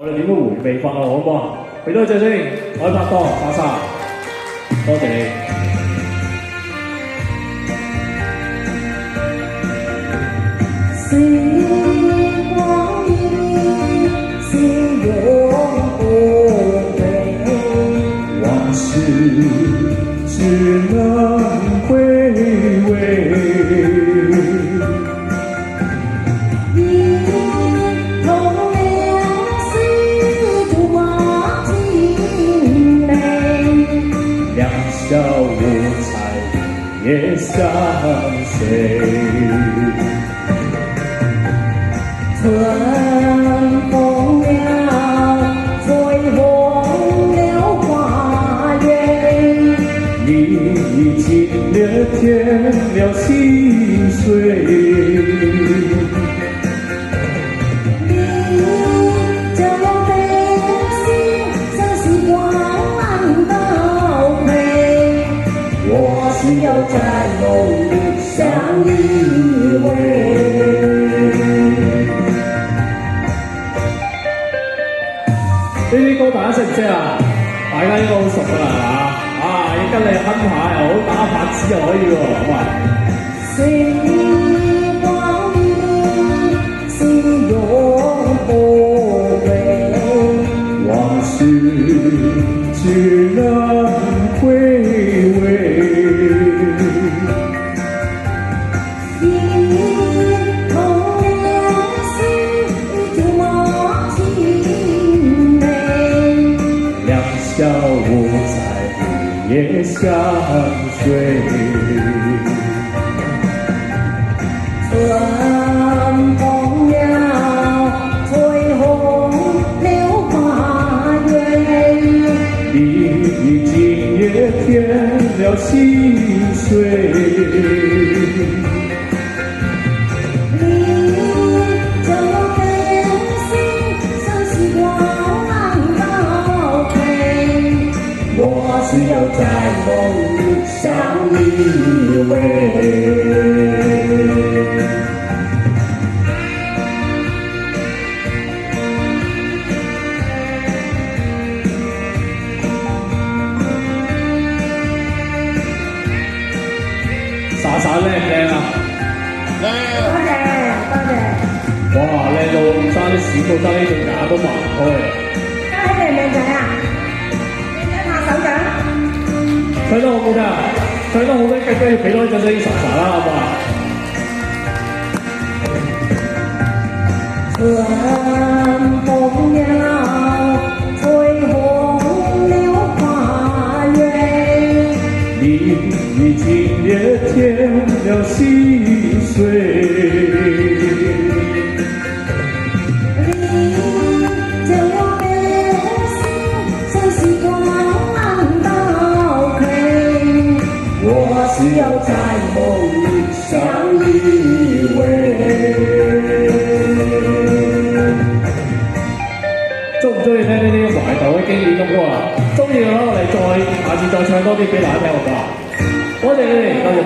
我哋點樣回味法啊？好唔好啊？俾多謝先，我拍檔莎莎，多謝你。时光里，心永不悔，往事只能回味。一同两世竹马青梅，两小无猜夜相随。春风了，吹红了花园，历尽了添了心碎。你这样的心，像时光倒退，我只有在梦里相依偎。呢啲歌大家識唔識啊？大家應該好熟㗎啦，係嘛？啊，要跟你哼下又好，打拍子又可以喎，咁啊！時光裡，心永不悔，往事只能回味。一同兩世竹馬青梅，兩小無猜夜相隨。春風了，吹紅了花園，歷盡也添了心碎。你這樣的心，像時光倒退，我只有在夢裡相依偎。莎莎靚唔靚啊？多謝多謝，哇，靚到爭啲閃到爭呢隻眼都擘唔開啊！家兄靚唔靚仔啊？靚仔拍手掌。唱得好唔好聽啊？唱得好聽，梗係俾多啲掌聲莎莎啦，好唔好啊？春風了，吹紅了花園，歷盡也添了心碎。你這樣的心，像時光倒退，我只有在夢裡相依偎。中唔中意聽呢啲懷舊嘅經典歌啊？中意嘅話，我哋下次再唱多啲俾大家聽好唔好啊？多謝你哋，多謝。